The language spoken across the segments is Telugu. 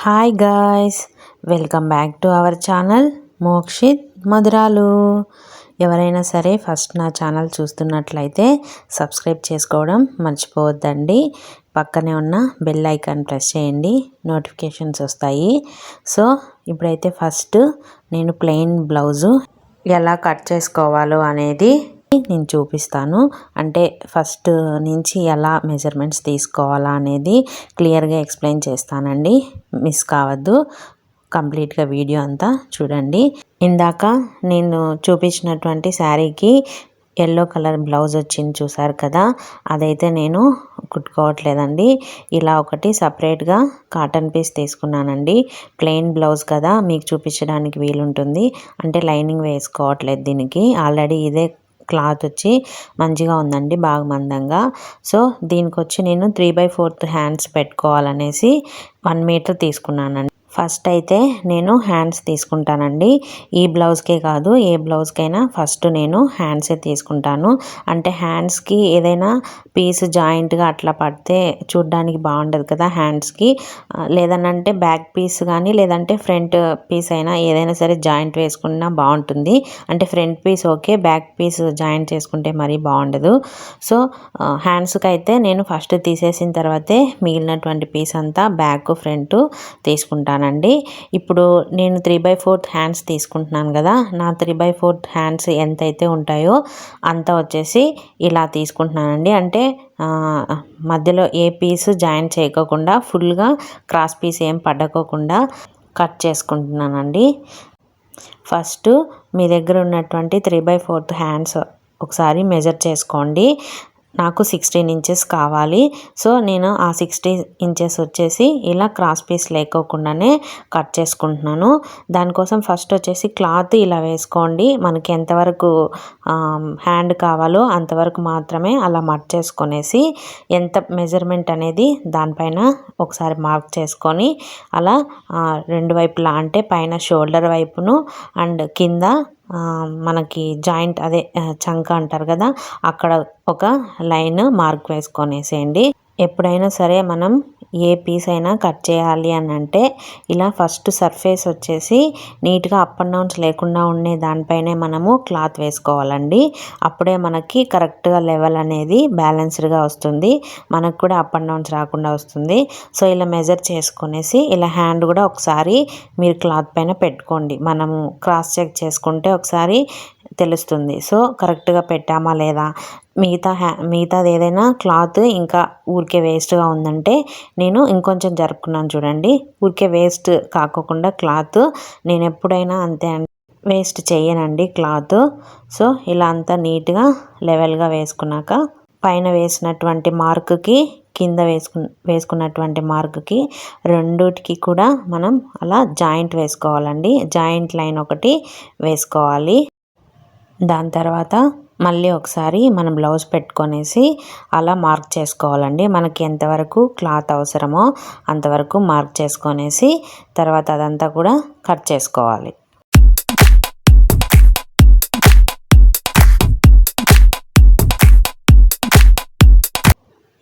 Hi guys, welcome back to our channel Mokshith మధురాలు. ఎవరైనా సరే ఫస్ట్ నా ఛానల్ చూస్తున్నట్లయితే సబ్స్క్రైబ్ చేసుకోవడం మర్చిపోవద్దండి. పక్కనే ఉన్న బెల్ ఐకాన్ ప్రెస్ చేయండి, నోటిఫికేషన్స్ వస్తాయి. సో ఇప్పుడైతే ఫస్ట్ నేను ప్లెయిన్ బ్లౌజు ఎలా కట్ చేసుకోవాలో అనేది నేను చూపిస్తాను. అంటే ఫస్ట్ నుంచి ఎలా మెజర్మెంట్స్ తీసుకోవాలా అనేది క్లియర్గా ఎక్స్ప్లెయిన్ చేస్తానండి. మిస్ కావద్దు, కంప్లీట్గా వీడియో అంతా చూడండి. ఇందాక నేను చూపించినటువంటి శారీకి ఎల్లో కలర్ బ్లౌజ్ వచ్చింది చూసారు కదా, అదైతే నేను కుట్టుకోవట్లేదండి. ఇలా ఒకటి సపరేట్గా కాటన్ పీస్ తీసుకున్నానండి. ప్లెయిన్ బ్లౌజ్ కదా, మీకు చూపించడానికి వీలుంటుంది. అంటే లైనింగ్ వేసుకోవట్లేదు దీనికి, ఆల్రెడీ ఇదే క్లాత్ వచ్చి మంచిగా ఉందండి, బాగా మందంగా. సో దీనికి వచ్చి నేను 3/4 హ్యాండ్స్ పెట్టుకోవాలనేసి 1 మీటర్ తీసుకున్నానండి. ఫస్ట్ అయితే నేను హ్యాండ్స్ తీసుకుంటానండి. ఈ బ్లౌజ్కే కాదు, ఏ బ్లౌజ్కైనా ఫస్ట్ నేను హ్యాండ్సే తీసుకుంటాను. అంటే హ్యాండ్స్కి ఏదైనా పీస్ జాయింట్గా అట్లా పడితే చూడ్డానికి బాగుండదు కదా హ్యాండ్స్కి. లేదనంటే బ్యాక్ పీస్ కానీ లేదంటే ఫ్రంట్ పీస్ అయినా ఏదైనా సరే జాయింట్ వేసుకున్నా బాగుంటుంది. అంటే front piece okay, back piece joint చేసుకుంటే మరీ బాగుండదు. సో హ్యాండ్స్కి అయితే నేను ఫస్ట్ తీసేసిన తర్వాతే మిగిలినటువంటి పీస్ అంతా బ్యాక్ ఫ్రంట్ తీసుకుంటాను. ఇప్పుడు నేను 3/4 హ్యాండ్స్ తీసుకుంటున్నాను కదా, నా 3/4 హ్యాండ్స్ ఎంతైతే ఉంటాయో అంత వచ్చేసి ఇలా తీసుకుంటున్నానండి. అంటే మధ్యలో ఏ పీస్ జాయిన్ చేయకోకుండా ఫుల్గా క్రాస్ పీస్ ఏం పడకోకుండా కట్ చేసుకుంటున్నానండి. ఫస్ట్ మీ దగ్గర ఉన్నటువంటి 3/4 హ్యాండ్స్ ఒకసారి మెజర్ చేసుకోండి. నాకు 16 ఇంచెస్ కావాలి. సో నేను ఆ 16 ఇంచెస్ వచ్చేసి ఇలా క్రాస్ పీస్ లేకోకుండానే కట్ చేసుకుంటున్నాను. దానికోసం ఫస్ట్ వచ్చేసి క్లాత్ ఇలా వేసుకోండి. మనకి ఎంతవరకు హ్యాండ్ కావాలో అంతవరకు మాత్రమే అలా మట్ చేసుకొనేసి ఎంత మెజర్మెంట్ అనేది దానిపైన ఒకసారి మార్క్ చేసుకొని అలా రెండు వైపులా, అంటే పైన షోల్డర్ వైపును అండ్ కింద మనకి జాయింట్ అదే చంక అంటారు కదా, అక్కడ ఒక లైన్ మార్క్ వేసుకొనేసేయండి. ఎప్పుడైనా సరే మనం ఏ పీస్ అయినా కట్ చేయాలి అని అంటే ఇలా ఫస్ట్ సర్ఫేస్ వచ్చేసి నీట్గా అప్ అండ్ డౌన్స్ లేకుండా ఉండే దానిపైనే మనము క్లాత్ వేసుకోవాలండి. అప్పుడే మనకి కరెక్ట్గా లెవెల్ అనేది బ్యాలెన్స్డ్గా వస్తుంది, మనకు కూడా అప్ అండ్ డౌన్స్ రాకుండా వస్తుంది. సో ఇలా మెజర్ చేసుకునేసి ఇలా హ్యాండ్ కూడా ఒకసారి మీరు క్లాత్ పైన పెట్టుకోండి. మనము క్రాస్ చెక్ చేసుకుంటే ఒకసారి తెలుస్తుంది. సో కరెక్ట్గా పెట్టామా లేదా. మిగతాది ఏదైనా క్లాత్ ఇంకా ఊరికే వేస్ట్గా ఉందంటే నేను ఇంకొంచెం జరుపుకున్నాను చూడండి. ఊరికే వేస్ట్ కాకోకుండా క్లాత్ నేను ఎప్పుడైనా అంతే వేస్ట్ చేయనండి క్లాత్. సో ఇలా అంతా నీట్గా లెవెల్గా వేసుకున్నాక పైన వేసినటువంటి మార్క్కి కింద వేసుకున్నటువంటి మార్క్కి రెండుటికి కూడా మనం అలా జాయింట్ వేసుకోవాలండి. జాయింట్ లైన్ ఒకటి వేసుకోవాలి. దాని తర్వాత మళ్ళీ ఒకసారి మనం బ్లౌజ్ పెట్టుకొనేసి అలా మార్క్ చేసుకోవాలండి. మనకి ఎంతవరకు క్లాత్ అవసరమో అంతవరకు మార్క్ చేసుకొనేసి తర్వాత అదంతా కూడా కట్ చేసుకోవాలి.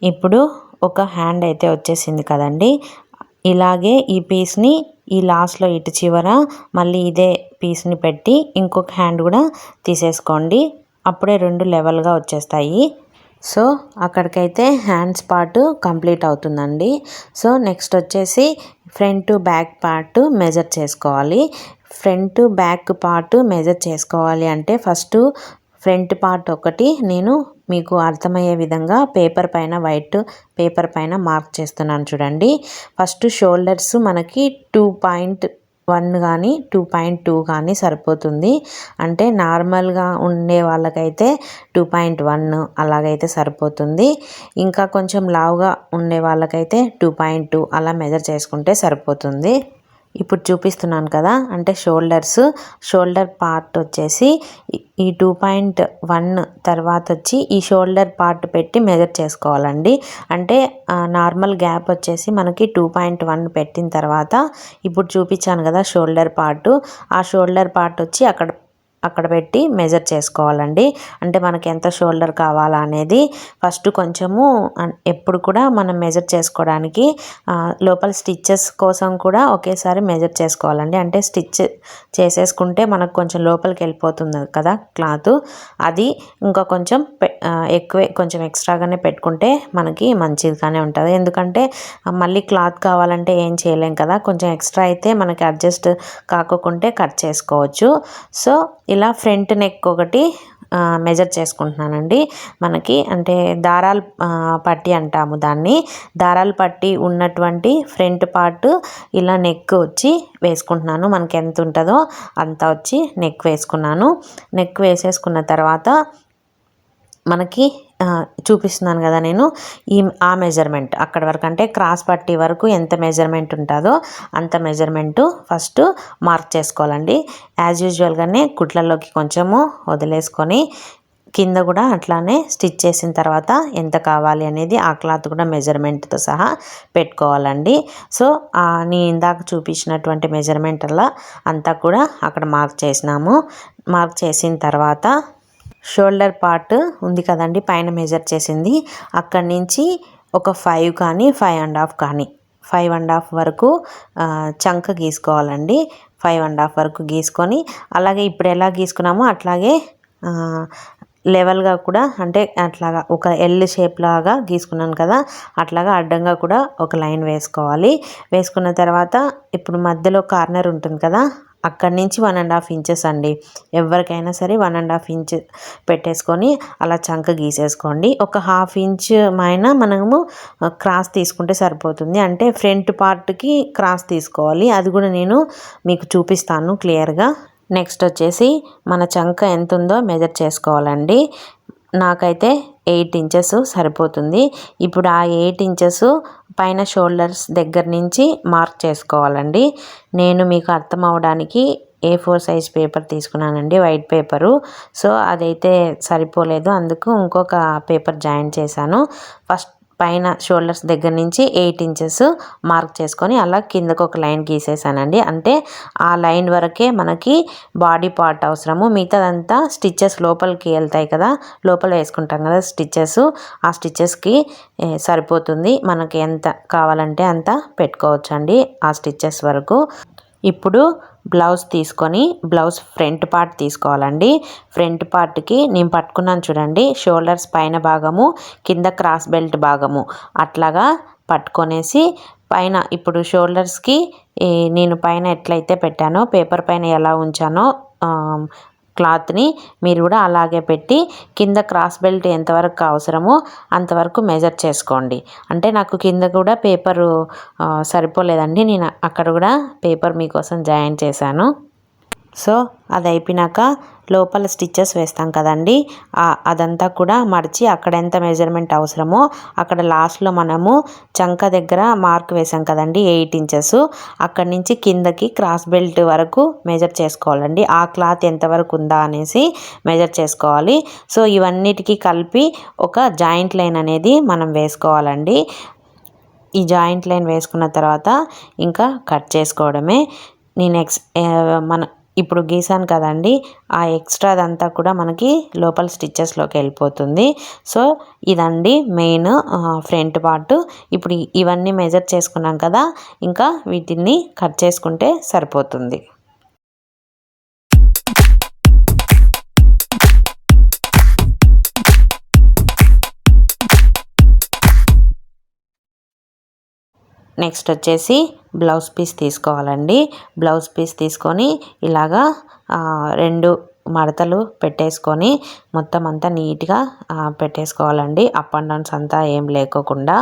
ఇప్పుడు ఒక హ్యాండ్ అయితే వచ్చేసింది కదండి. ఇలాగే ఈ పీస్ని ఈ లాస్ట్లో ఇటు చివర మళ్ళీ ఇదే పీస్ని పెట్టి ఇంకొక హ్యాండ్ కూడా తీసేసుకోండి. అప్పుడే రెండు లెవెల్గా వచ్చేస్తాయి. సో అక్కడికైతే హ్యాండ్స్ పార్ట్ కంప్లీట్ అవుతుందండి. సో నెక్స్ట్ వచ్చేసి ఫ్రంట్ బ్యాక్ పార్ట్ మెజర్ చేసుకోవాలి. ఫ్రంట్ బ్యాక్ పార్ట్ మెజర్ చేసుకోవాలి అంటే ఫస్ట్ ఫ్రంట్ పార్ట్ ఒకటి నేను మీకు అర్థమయ్యే విధంగా పేపర్ పైన, వైట్ పేపర్ పైన మార్క్ చేస్తున్నాను చూడండి. ఫస్ట్ షోల్డర్స్ మనకి 2.1 కానీ 2.2 కానీ సరిపోతుంది. అంటే నార్మల్గా ఉండే వాళ్ళకైతే 2.1 అలాగైతే సరిపోతుంది. ఇంకా కొంచెం లావుగా ఉండే వాళ్ళకైతే 2.2 అలా మెజర్ చేసుకుంటే సరిపోతుంది. ఇప్పుడు చూపిస్తున్నాను కదా, అంటే షోల్డర్ పార్ట్ వచ్చేసి ఈ 2.1 తర్వాత వచ్చి ఈ షోల్డర్ పార్ట్ పెట్టి మెజర్ చేసుకోవాలండి. అంటే నార్మల్ గ్యాప్ వచ్చేసి మనకి 2.1 పెట్టిన తర్వాత ఇప్పుడు చూపించాను కదా షోల్డర్ పార్ట్, ఆ షోల్డర్ పార్ట్ వచ్చి అక్కడ అక్కడ పెట్టి మెజర్ చేసుకోవాలండి. అంటే మనకి ఎంత షోల్డర్ కావాలా అనేది ఫస్ట్ కొంచెము ఎప్పుడు కూడా మనం మెజర్ చేసుకోవడానికి లోపల స్టిచ్చెస్ కోసం కూడా ఒకేసారి మెజర్ చేసుకోవాలండి. అంటే స్టిచ్ చేసేసుకుంటే మనకు కొంచెం లోపలికి వెళ్ళిపోతుంది కదా క్లాత్, అది ఇంకా కొంచెం ఎక్కువే కొంచెం ఎక్స్ట్రాగానే పెట్టుకుంటే మనకి మంచిగానే ఉంటుంది. ఎందుకంటే మళ్ళీ క్లాత్ కావాలంటే ఏం చేయలేం కదా, కొంచెం ఎక్స్ట్రా అయితే మనకి అడ్జస్ట్ కాకోకుంటే కట్ చేసుకోవచ్చు. సో ఇలా ఫ్రంట్ నెక్ ఒకటి మెజర్ చేసుకుంటున్నానండి. మనకి అంటే దారాలు పట్టి అంటాము దాన్ని. దారాలు పట్టి ఉన్నటువంటి ఫ్రంట్ పార్ట్ ఇలా నెక్ వచ్చి వేసుకుంటున్నాను. మనకి ఎంత ఉంటుందో అంత వచ్చి నెక్ వేసుకున్నాను. నెక్ వేసేసుకున్న తర్వాత మనకి చూపిస్తున్నాను కదా నేను ఆ మెజర్మెంట్ అక్కడ వరకు, అంటే క్రాస్ పట్టి వరకు ఎంత మెజర్మెంట్ ఉంటుందో అంత మెజర్మెంటు ఫస్ట్ మార్క్ చేసుకోవాలండి. యాజ్ యూజువల్గానే కుట్లలోకి కొంచెము వదిలేసుకొని కింద కూడా అట్లానే స్టిచ్ చేసిన తర్వాత ఎంత కావాలి అనేది ఆ క్లాత్ కూడా మెజర్మెంట్తో సహా పెట్టుకోవాలండి. సో నేను ఇందాక చూపించినటువంటి మెజర్మెంట్ అలా అంతా కూడా అక్కడ మార్క్ చేసినాము. మార్క్ చేసిన తర్వాత షోల్డర్ పార్ట్ ఉంది కదండి పైన మెజర్ చేసింది, అక్కడి నుంచి ఒక 5 కానీ 5.5 కానీ 5.5 వరకు చంక గీసుకోవాలండి. 5.5 వరకు గీసుకొని అలాగే ఇప్పుడు ఎలా గీసుకున్నామో అట్లాగే లెవెల్గా కూడా, అంటే అట్లాగా ఒక ఎల్ షేప్ లాగా గీసుకున్నాను కదా, అట్లాగా అడ్డంగా కూడా ఒక లైన్ వేసుకోవాలి. వేసుకున్న తర్వాత ఇప్పుడు మధ్యలో కార్నర్ ఉంటుంది కదా, అక్కడి నుంచి 1.5 ఇంచెస్ అండి. ఎవరికైనా సరే 1.5 ఇంచ్ పెట్టేసుకొని అలా చంక గీసేసుకోండి. ఒక 1/2 ఇంచ్ మైన మనము క్రాస్ తీసుకుంటే సరిపోతుంది. అంటే ఫ్రంట్ పార్ట్కి క్రాస్ తీసుకోవాలి, అది కూడా నేను మీకు చూపిస్తాను క్లియర్గా. నెక్స్ట్ వచ్చేసి మన చంక ఎంత ఉందో మెజర్ చేసుకోవాలండి. నాకైతే 8 ఇంచెస్ సరిపోతుంది. ఇప్పుడు ఆ 8 ఇంచెస్ పైన షోల్డర్స్ దగ్గర నుంచి మార్క్ చేసుకోవాలండి. నేను మీకు అర్థం అవడానికి A4 సైజ్ పేపర్ తీసుకున్నానండి, వైట్ పేపరు. సో అదైతే సరిపోలేదు, అందుకు ఇంకొక పేపర్ జాయిన్ చేశాను. ఫస్ట్ పైన షోల్డర్స్ దగ్గర నుంచి 8 ఇంచెస్ మార్క్ చేసుకొని అలా కిందకు ఒక లైన్ గీసేసానండి. అంటే ఆ లైన్ వరకే మనకి బాడీ పార్ట్ అవసరము, మిగతాదంతా స్టిచ్చెస్ లోపలికి వెళ్తాయి కదా, లోపల వేసుకుంటాం కదా స్టిచ్చెస్, ఆ స్టిచ్చెస్కి సరిపోతుంది. మనకి ఎంత కావాలంటే అంత పెట్టుకోవచ్చండి ఆ స్టిచ్చెస్ వరకు. ఇప్పుడు బ్లౌజ్ తీసుకొని బ్లౌజ్ ఫ్రంట్ పార్ట్ తీసుకోవాలండి. ఫ్రంట్ పార్ట్కి నేను పట్టుకున్నాను చూడండి, షోల్డర్స్ పైన భాగము కింద క్రాస్ బెల్ట్ భాగము అట్లాగా పట్టుకొనేసి పైన ఇప్పుడు షోల్డర్స్కి నేను పైన ఎట్లయితే పెట్టానో పేపర్ పైన ఎలా ఉంచానో క్లాత్ని మీరు కూడా అలాగే పెట్టి కింద క్రాస్ బెల్ట్ ఎంతవరకు అవసరమో అంతవరకు మెజర్ చేసుకోండి. అంటే నాకు కింద కూడా పేపరు సరిపోలేదండి, నేను అక్కడ కూడా పేపర్ మీకోసం జాయిన్ చేశాను. సో అది అయిపోయినాక లోపల స్టిచ్చెస్ వేస్తాం కదండి, అదంతా కూడా మడిచి అక్కడ ఎంత మెజర్మెంట్ అవసరమో అక్కడ లాస్ట్లో మనము చంక దగ్గర మార్క్ వేసాం కదండి 8 ఇంచెస్, అక్కడి నుంచి కిందకి క్రాస్ బెల్ట్ వరకు మెజర్ చేసుకోవాలండి. ఆ క్లాత్ ఎంతవరకు ఉందా అనేసి మెజర్ చేసుకోవాలి. సో ఇవన్నిటికీ కలిపి ఒక జాయింట్ లైన్ అనేది మనం వేసుకోవాలండి. ఈ జాయింట్ లైన్ వేసుకున్న తర్వాత ఇంకా కట్ చేసుకోవడమే. నేను ఇప్పుడు గీసాను కదండి, ఆ ఎక్స్ట్రాదంతా కూడా మనకి లోపల స్టిచ్చెస్లోకి వెళ్ళిపోతుంది. సో ఇదండి మెయిన్ ఫ్రంట్ పార్ట్. ఇప్పుడు ఇవన్నీ మెజర్ చేసుకున్నాం కదా, ఇంకా వీటిని కట్ చేసుకుంటే సరిపోతుంది. నెక్స్ట్ వచ్చేసి బ్లౌజ్ పీస్ తీసుకోవాలండి. బ్లౌజ్ పీస్ తీసుకొని ఇలాగా 2 మడతలు పెట్టేసుకొని మొత్తం అంతా నీట్గా పెట్టేసుకోవాలండి, అప్ అండ్ డౌన్స్ అంతా ఏం లేకోకుండా.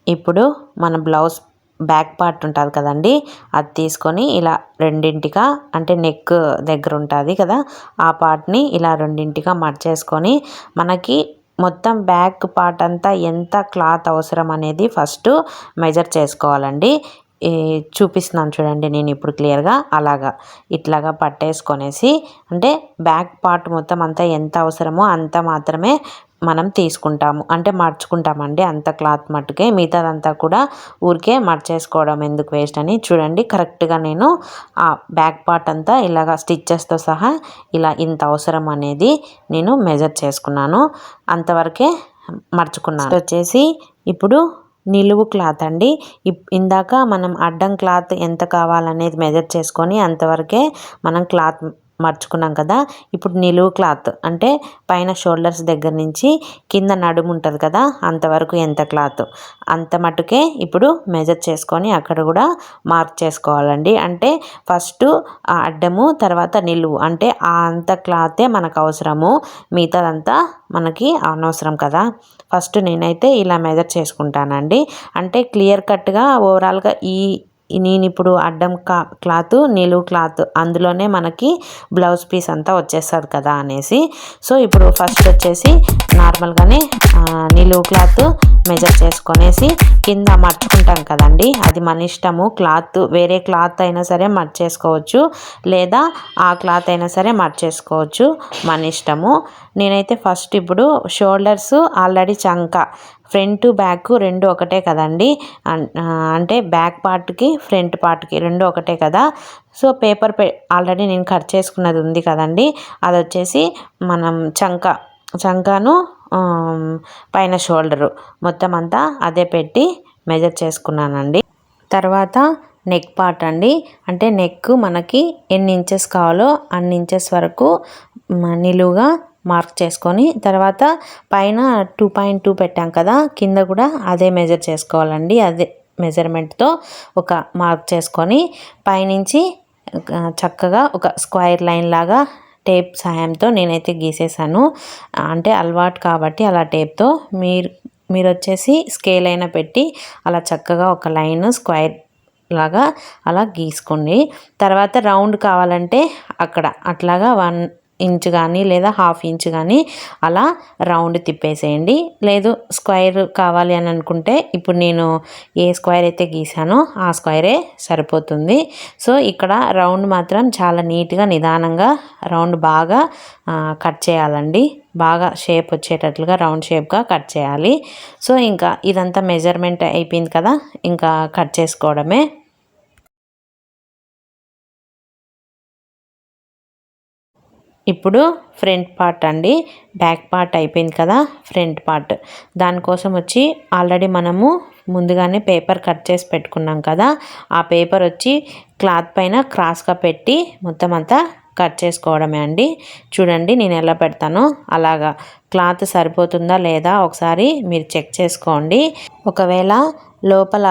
ఇప్పుడు మన బ్లౌజ్ బ్యాక్ పార్ట్ ఉంటుంది కదండి, అది తీసుకొని ఇలా రెండింటిగా, అంటే నెక్ దగ్గర ఉంటుంది కదా ఆ పార్ట్ని ఇలా రెండింటిగా మర్చేసుకొని మనకి మొత్తం బ్యాక్ పార్ట్ అంతా ఎంత క్లాత్ అవసరం అనేది ఫస్ట్ మెజర్ చేసుకోవాలండి. చూపిస్తున్నాను చూడండి నేను ఇప్పుడు క్లియర్గా, అలాగా ఇట్లాగా పట్టేసుకొనేసి, అంటే బ్యాక్ పార్ట్ మొత్తం అంతా ఎంత అవసరమో అంత మాత్రమే మనం తీసుకుంటాము, అంటే మర్చుకుంటామండి అంత క్లాత్ మట్టుకే. మిగతాదంతా కూడా ఊరికే మర్చేసుకోవడం ఎందుకు వేస్ట్ అని. చూడండి కరెక్ట్గా నేను ఆ బ్యాక్ పార్ట్ అంతా ఇలాగా స్టిచ్చెస్తో సహా ఇలా ఇంత అవసరం అనేది నేను మెజర్ చేసుకున్నాను, అంతవరకే మర్చుకున్నాను. వచ్చేసి ఇప్పుడు నిలువు క్లాత్ అండి. ఇందాక మనం అడ్డం క్లాత్ ఎంత కావాలనేది మెజర్ చేసుకొని అంతవరకే మనం క్లాత్ మర్చుకున్నాం కదా. ఇప్పుడు నిలువు క్లాత్ అంటే పైన షోల్డర్స్ దగ్గర నుంచి కింద నడుము ఉంటుంది కదా, అంతవరకు ఎంత క్లాత్ అంత మటుకే ఇప్పుడు మెజర్ చేసుకొని అక్కడ కూడా మార్క్ చేసుకోవాలండి. అంటే ఫస్ట్ అడ్డము తర్వాత నిలువు, అంటే ఆ అంత క్లాతే మనకు అవసరము, మిగతాదంతా మనకి అనవసరం కదా. ఫస్ట్ నేనైతే ఇలా మెజర్ చేసుకుంటానండి. అంటే క్లియర్ కట్గా ఓవరాల్గా నేను ఇప్పుడు అడ్డం క్లాత్ నిలువు క్లాత్ అందులోనే మనకి బ్లౌజ్ పీస్ అంతా వచ్చేస్తుంది కదా అనేసి. సో ఇప్పుడు ఫస్ట్ వచ్చేసి నార్మల్గానే నిలువు క్లాత్ మెజర్ చేసుకొనేసి కింద మర్చుకుంటాం కదండి, అది మన ఇష్టము. క్లాత్ వేరే క్లాత్ అయినా సరే మర్చేసుకోవచ్చు, లేదా ఆ క్లాత్ అయినా సరే మర్చేసుకోవచ్చు, మన ఇష్టము. నేనైతే ఫస్ట్ ఇప్పుడు షోల్డర్స్ ఆల్రెడీ చంక ఫ్రంట్ బ్యాక్ రెండు ఒకటే కదండి, అంటే బ్యాక్ పార్ట్కి ఫ్రంట్ పార్ట్కి రెండు ఒకటే కదా. సో పేపర్ ఆల్రెడీ నేను కట్ చేసుకున్నది ఉంది కదండి, అది వచ్చేసి మనం చంకను పైన షోల్డరు మొత్తం అంతా అదే పెట్టి మెజర్ చేసుకున్నానండి. తర్వాత నెక్ పార్ట్ అండి, అంటే నెక్ మనకి ఎన్ని ఇంచెస్ కావాలో అన్ని ఇంచెస్ వరకు నిలువుగా మార్క్ చేసుకొని తర్వాత పైన 2.2 పెట్టాం కదా, కింద కూడా అదే మెజర్ చేసుకోవాలండి. అదే మెజర్మెంట్తో ఒక మార్క్ చేసుకొని పైనుంచి చక్కగా ఒక స్క్వేర్ లైన్ లాగా టేప్ సహాయంతో నేనైతే గీసేసాను. అంటే అలవాటు కాబట్టి అలా టేప్తో మీరు వచ్చేసి స్కేల్ అయినా పెట్టి అలా చక్కగా ఒక లైన్ స్క్వేర్ లాగా అలా గీసుకోండి. తర్వాత రౌండ్ కావాలంటే అక్కడ అట్లాగా 1 ఇంచ్ కానీ లేదా 1/2 ఇంచ్ కానీ అలా రౌండ్ తిప్పేసేయండి. లేదు స్క్వేర్ కావాలి అని అనుకుంటే ఇప్పుడు నేను ఏ స్క్వేర్ అయితే గీసానో ఆ స్క్వేరే సరిపోతుంది. సో ఇక్కడ రౌండ్ మాత్రం చాలా నీట్గా నిదానంగా రౌండ్ బాగా కట్ చేయాలండి, బాగా షేప్ వచ్చేటట్లుగా రౌండ్ షేప్గా కట్ చేయాలి. సో ఇంకా ఇదంతా మెజర్మెంట్ అయిపోయింది కదా, ఇంకా కట్ చేసుకోవడమే. ఇప్పుడు ఫ్రంట్ పార్ట్ అండి, బ్యాక్ పార్ట్ అయిపోయింది కదా, ఫ్రంట్ పార్ట్ దానికోసం వచ్చి ఆల్రెడీ మనము ముందుగానే పేపర్ కట్ చేసి పెట్టుకున్నాం కదా, ఆ పేపర్ వచ్చి క్లాత్ పైన క్రాస్గా పెట్టి మొత్తం అంతా కట్ చేసుకోవడమే అండి. చూడండి నేను ఎలా పెడతానో అలాగా క్లాత్ సరిపోతుందా లేదా ఒకసారి మీరు చెక్ చేసుకోండి. ఒకవేళ లోపల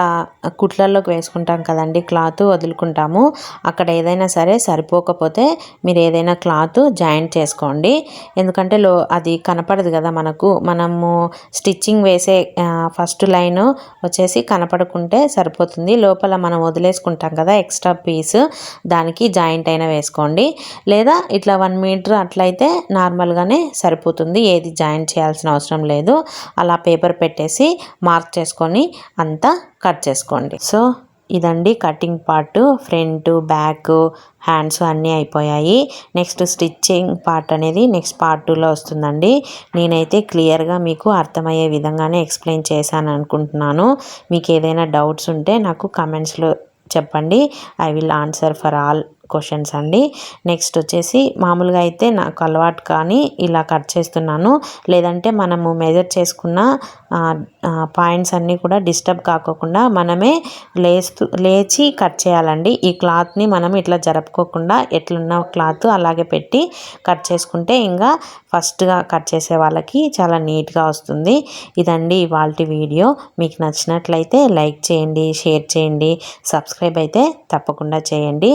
కుట్లల్లోకి వేసుకుంటాం కదండి, క్లాత్ వదులుకుంటాము, అక్కడ ఏదైనా సరే సరిపోకపోతే మీరు ఏదైనా క్లాత్ జాయింట్ చేసుకోండి. ఎందుకంటే అది కనపడదు కదా మనము స్టిచ్చింగ్ వేసే ఫస్ట్ లైన్ వచ్చేసి కనపడకుంటే సరిపోతుంది. లోపల మనం వదిలేసుకుంటాం కదా ఎక్స్ట్రా పీస్, దానికి జాయింట్ అయినా వేసుకోండి. లేదా ఇట్లా 1 మీటర్ అట్లయితే నార్మల్గానే సరిపోతుంది, ఏది జాయింట్ చేయాల్సిన అవసరం లేదు. అలా పేపర్ పెట్టేసి మార్క్ చేసుకొని అంతా కట్ చేసుకోండి. సో ఇదండి cutting part, front back hands అన్నీ అయిపోయాయి. నెక్స్ట్ స్టిచ్చింగ్ పార్ట్ అనేది నెక్స్ట్ పార్ట్ 2లో వస్తుందండి. నేనైతే క్లియర్గా మీకు అర్థమయ్యే విధంగానే ఎక్స్ప్లెయిన్ చేశాను అనుకుంటున్నాను. మీకు ఏదైనా డౌట్స్ ఉంటే నాకు కమెంట్స్లో చెప్పండి, I will answer for all questions అండి. నెక్స్ట్ వచ్చేసి మామూలుగా అయితే నాకు అలవాటు కానీ ఇలా కట్ చేస్తున్నాను, లేదంటే మనము మెజర్ చేసుకున్న పాయింట్స్ అన్నీ కూడా డిస్టర్బ్ కాకోకుండా మనమే లేచి కట్ చేయాలండి. ఈ క్లాత్ని మనం ఇట్లా జరుపుకోకుండా ఎట్లున్న క్లాత్ అలాగే పెట్టి కట్ చేసుకుంటే ఇంకా ఫస్ట్గా కట్ చేసే వాళ్ళకి చాలా నీట్గా వస్తుంది. ఇదండి ఇవాల్టి వీడియో. మీకు నచ్చినట్లయితే లైక్ చేయండి, షేర్ చేయండి, సబ్స్క్రైబ్ అయితే తప్పకుండా చేయండి.